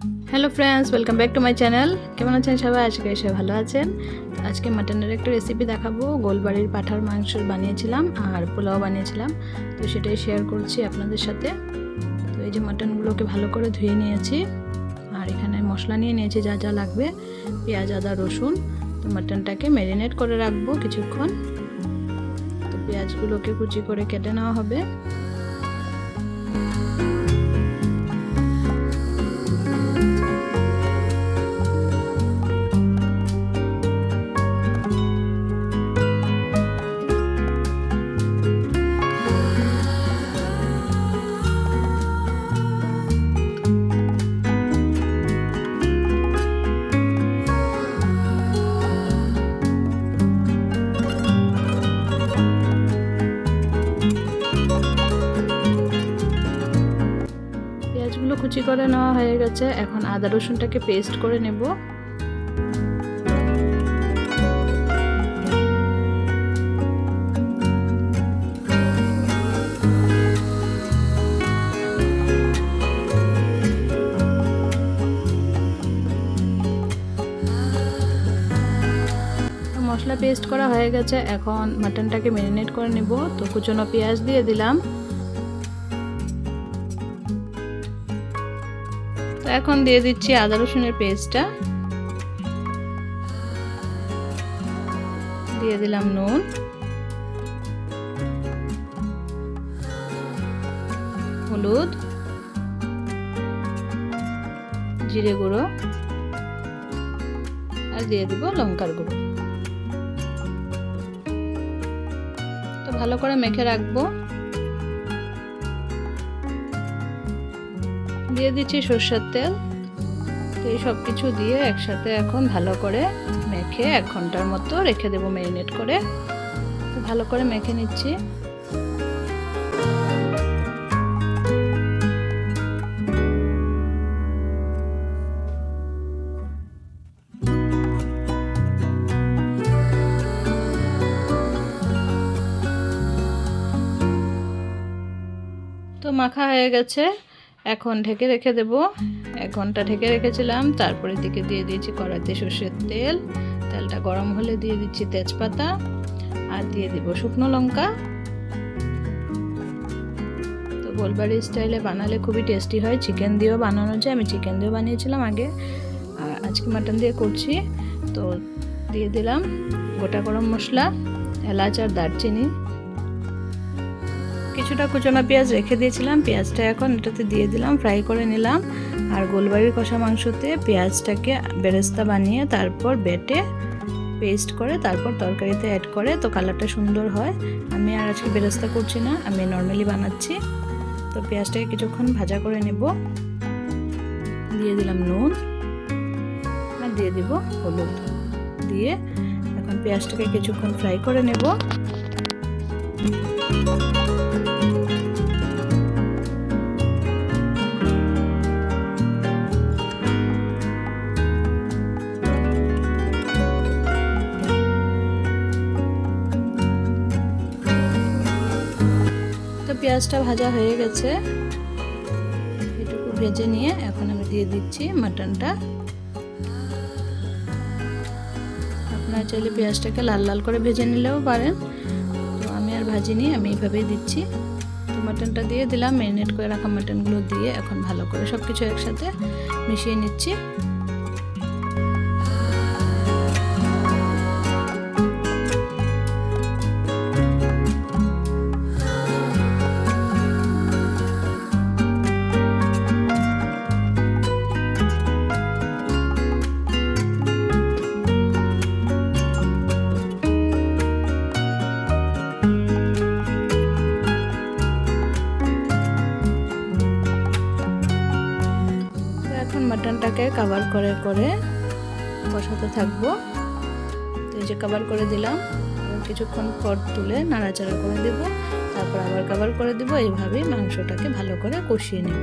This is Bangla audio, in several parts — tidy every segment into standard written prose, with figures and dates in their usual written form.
Hello friends, welcome back to my channel. কেমন আছেন সবাই? আশা করি সবাই ভালো আছেন। তো আজকে মাটনের একটা রেসিপি দেখাবো। গোলবাড়ির পাঁঠার মাংস বানিয়েছিলাম আর পোলাও বানিয়েছিলাম, তো সেটাই শেয়ার করছি আপনাদের সাথে। তো এই যে মাটনগুলোকে ভালো করে ধুয়ে নিয়েছি, আর এখানে মশলা নিয়ে নিয়েছি যা যা লাগবে, পেঁয়াজ, আদা, রসুন। তো মাটনটাকে ম্যারিনেট করে রাখবো কিছুক্ষণ। তো পেঁয়াজগুলোকে কুচি করে কেটে নেওয়া হবে। পেঁয়াজগুলো কুচি করে নেওয়া হয়ে গেছে, এখন আদা রসুনটাকে পেস্ট করে নেব। মশলা পেস্ট করা হয়ে গেছে, এখন মাটনটাকে ম্যারিনেট করে নেব। তো কুচনো পেঁয়াজ দিয়ে দিলাম। তো এখন দিয়ে দিচ্ছি আদা রসুনের পেস্টটা, দিয়ে দিলাম নুন, হলুদ, জিরে গুঁড়ো, আর দিয়ে দিব লঙ্কার গুঁড়ো। তো ভালো করে মেখে রাখবো। দিয়ে দিচ্ছি সরষের তেল। তো এই সব কিছু দিয়ে একসাথে এখন ভালো করে মেখে 1 ঘন্টার মতো রেখে দেবো ম্যারিনেট করে। তো ভালো করে মেখে নিচ্ছি। তো মাখা হয়ে গেছে, এখন ঢেকে রেখে দেব। 1 ঘন্টা ঢেকে রেখেছিলাম। তারপরে দিকে দিয়ে দিয়েছি কড়াইতে সরষের তেল। তেলটা গরম হলে দিয়ে দিচ্ছি তেজপাতা, আর দিয়ে দিব শুকনো লঙ্কা। তো গোলবাড়ি স্টাইলে বানালে খুবই টেস্টি হয়। চিকেন দিয়েও বানানো যায়, আমি চিকেন দিয়েও বানিয়েছিলাম আগে, আর আজকে মাটন দিয়ে করছি। তো দিয়ে দিলাম গোটা গরম মশলা, এলাচ আর দারচিনি। কিছুটা কুচনো পেঁয়াজ রেখে দিয়েছিলাম, পেঁয়াজটা এখন এটাতে দিয়ে দিলাম, ফ্রাই করে নিলাম। আর গোলবাড়ির কষা মাংসতে পেঁয়াজটাকে বেরেস্তা বানিয়ে তারপর বেটে পেস্ট করে তারপর তরকারিতে অ্যাড করে, তো কালারটা সুন্দর হয়। আমি আর আজকে বেরেস্তা করছি না, আমি নর্মালি বানাচ্ছি। তো পেঁয়াজটাকে কিছুক্ষণ ভাজা করে নেব। দিয়ে দিলাম নুন, আর দিয়ে দিব হলুদ। দিয়ে এখন পেঁয়াজটাকে কিছুক্ষণ ফ্রাই করে নেব। তো পেঁয়াজটা ভাজা হয়ে গেছে, এটুকু ভেজে নিয়ে এখন আমি দিয়ে দিচ্ছি মাটনটা। আপনারা চাইলে পেঁয়াজটাকে লাল লাল করে ভেজে নিলেও পারেন, তো আমি আর ভাজিনি, আমি এইভাবেই দিচ্ছি। তো মাটনটা দিয়ে দিলাম, ম্যারিনেট করে রাখা মাটনগুলো দিয়ে এখন ভালো করে সব কিছু একসাথে মিশিয়ে নিচ্ছি। মাটনটাকে কভার করে করে কষাতে থাকবো। তো এই যে কভার করে দিলাম, কিছুক্ষণ পর তুলে নাড়াচাড়া করে দেব, তারপর আবার কভার করে দেব। এইভাবেই মাংসটাকে ভালো করে কষিয়ে নেব।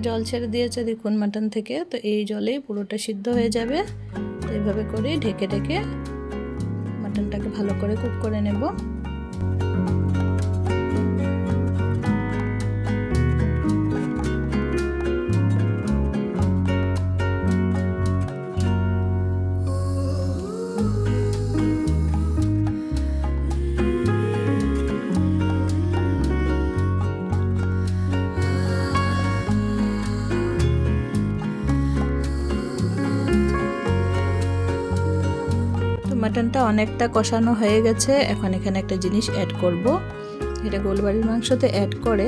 জল ছেড়ে দিয়েছে দেখুন মাটন থেকে, তো এই জলেই পুরোটা সিদ্ধ হয়ে যাবে। এইভাবে করে ঢেকে ঢেকে মাটনটাকে ভালো করে কুক করে নেব। মাটনটা অনেকটা কষানো হয়ে গেছে। এখন এখানে একটা জিনিস অ্যাড করব, এটা গোলবাড়ির মাংসতে অ্যাড করে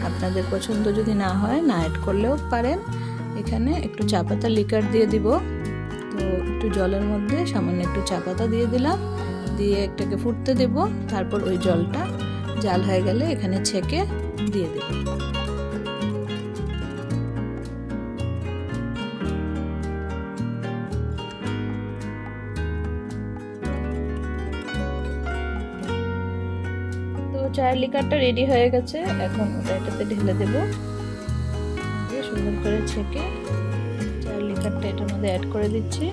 আপনাদের পছন্দ যদি না হয় না অ্যাড করলেও পারেন। এখানে একটু চা পাতা লিকার দিয়ে দিব। তো একটু জলের মধ্যে সামান্য একটু চা পাতা দিয়ে দিলাম, দিয়ে একটাকে ফুটতে দেব। তারপর ওই জলটা জাল হয়ে গেলে এখানে ছেঁকে দিয়ে দেব। চায়ের লিকারটা রেডি হয়ে গেছে, এখন ওটা এটাতে ঢেলে দেব। সুন্দর করে ছেঁকে চায়ের লিকারটা এটার মধ্যে অ্যাড করে দিচ্ছি।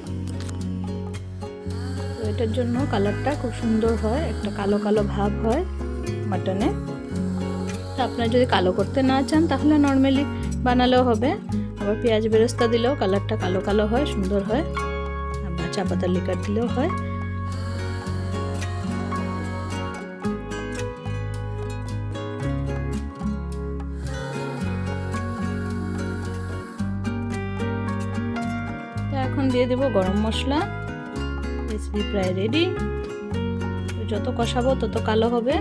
তো এটার জন্য কালারটা খুব সুন্দর হয়, একটা কালো কালো ভাব হয় মাটনে। তো আপনারা যদি কালো করতে না চান তাহলে নর্মালি বানালেও হবে, আবার পেঁয়াজ বেরেস্তা দিলেও কালারটা কালো কালো হয়, সুন্দর হয়, আবার চা পাতার লিকার দিলেও হয়। এখন দিয়ে দেব গরম মশলা। রেসিপি প্রায় রেডি। যত কষাবো তত কালো হবে,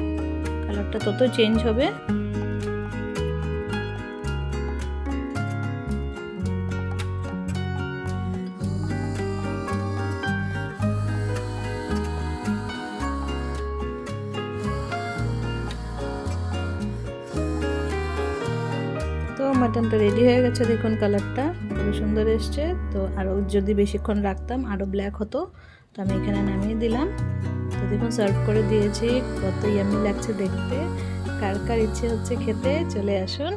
কালারটা তত চেঞ্জ হবে। তো মাটনটা রেডি হয়ে গেছে, দেখুন কালারটা খুব সুন্দর এসছে। তো আরও যদি বেশিক্ষণ রাখতাম আরও ব্ল্যাক হতো, তো আমি এখানে নামিয়ে দিলাম। তো দেখুন সার্ভ করে দিয়েছি, কত ইয়ামি লাগছে দেখতে। কার কার ইচ্ছে হচ্ছে খেতে চলে আসুন।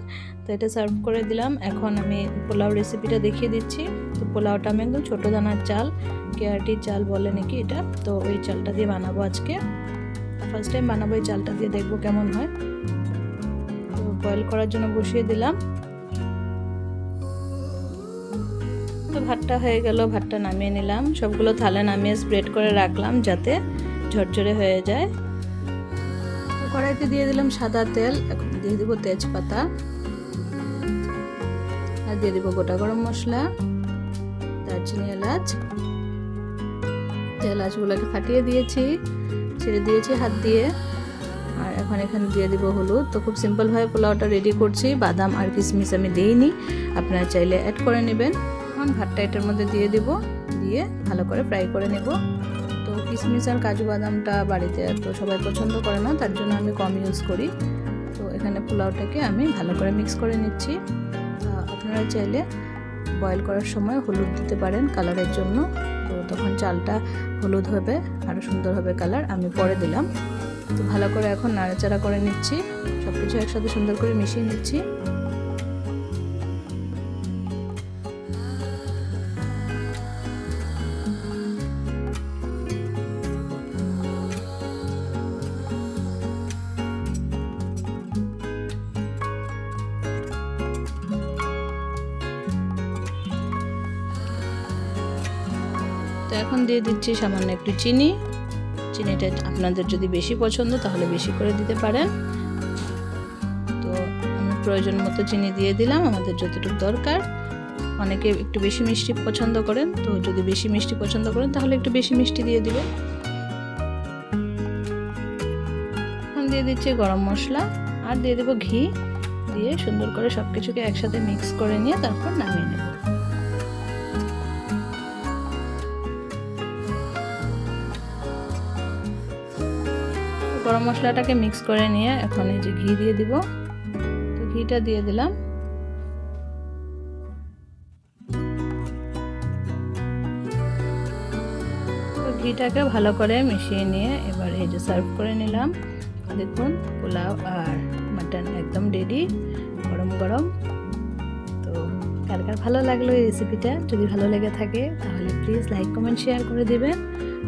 তো এটা সার্ভ করে দিলাম। এখন আমি পোলাও রেসিপিটা দেখিয়ে দিচ্ছি। তো পোলাওটা আমি একদম ছোটো দানার চাল, কেয়ারটি চাল বলে নাকি এটা, তো ওই চালটা দিয়ে বানাবো আজকে। ফার্স্ট টাইম বানাবো এই চালটা দিয়ে, দেখবো কেমন হয়। তো বয়েল করার জন্য বসিয়ে দিলাম। তো ভাতটা হয়ে গেল, ভাতটা নামিয়ে নিলাম। সবগুলো থালে নামিয়ে স্প্রেড করে রাখলাম যাতে ঝরঝরে হয়ে যায়। তো কড়াইতে দিয়ে দিলাম সাদা তেল, এখন দিয়ে দিব তেজপাতা, আর দিয়ে দিব গোটা গরম মশলা, দারচিনি, এলাচ। এলাচগুলোকে ফাটিয়ে দিয়েছি, ছেড়ে দিয়েছি হাত দিয়ে। আর এখন এখানে দিয়ে দিব হলুদ। তো খুব সিম্পলভাবে পোলাওটা রেডি করছি, বাদাম আর কিশমিশ আমি দিইনি, আপনারা চাইলে অ্যাড করে নেবেন। এখন ভাতটা এটার মধ্যে দিয়ে দিব, দিয়ে ভালো করে ফ্রাই করে নেব। তো কিশমিশ আর কাজু বাদামটা বাড়িতে তো সবাই পছন্দ করে না, তার জন্য আমি কম ইউজ করি। তো এখানে পোলাওটাকে আমি ভালো করে মিক্স করে নিচ্ছি। আপনারা চাইলে বয়েল করার সময় হলুদ দিতে পারেন কালারের জন্য, তো তখন চালটা হলুদ হবে, আরও সুন্দর হবে কালার। আমি পরে দিলাম। তো ভালো করে এখন নাড়াচাড়া করে নিচ্ছি, সব কিছু একসাথে সুন্দর করে মিশিয়ে নিচ্ছি। তো এখন দিয়ে দিচ্ছি সামান্য একটু চিনি। চিনিটা আপনাদের যদি বেশি পছন্দ তাহলে বেশি করে দিতে পারেন। তো আমি প্রয়োজন মতো চিনি দিয়ে দিলাম, আমাদের যতটুকু দরকার। অনেকে একটু বেশি মিষ্টি পছন্দ করেন, তো যদি বেশি মিষ্টি পছন্দ করেন তাহলে একটু বেশি মিষ্টি দিয়ে দিবেন। এখন দিয়ে দিচ্ছি গরম মশলা, আর দিয়ে দেবো ঘি। দিয়ে সুন্দর করে সব কিছুকে একসাথে মিক্স করে নিয়ে তারপর নামিয়ে নেব। গরম মশলাটাকে মিক্স করে নিয়ে এখন এই যে ঘি দিয়ে দিব। তো ঘিটা দিয়ে দিলাম। তো ঘিটাকে ভালো করে মিশিয়ে নিয়ে এবার এই যে সার্ভ করে নিলাম। দেখুন পোলাও আর মাটন একদম রেডি, গরম গরম। তো কার কার ভালো লাগলো এই রেসিপিটা। যদি ভালো লেগে থাকে তাহলে প্লিজ লাইক কমেন্ট শেয়ার করে দিবেন।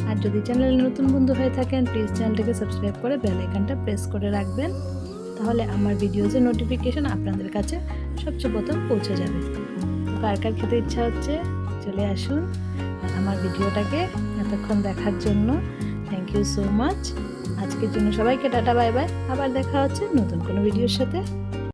আর যদি চ্যানেলে নতুন বন্ধু হয়ে থাকেন প্লিজ চ্যানেলটাকে সাবস্ক্রাইব করে বেল আইকনটা প্রেস করে রাখবেন, তাহলে আমার ভিডিওজের নোটিফিকেশন আপনাদের কাছে সবচেয়ে প্রথম পৌঁছে যাবে। কার কার খেতে ইচ্ছা হচ্ছে চলে আসুন। আর আমার ভিডিওটাকে এতক্ষণ দেখার জন্য থ্যাংক ইউ সো মাচ। আজকের জন্য সবাইকে টাটা বাই বাই। আবার দেখা হচ্ছে নতুন কোনো ভিডিওর সাথে।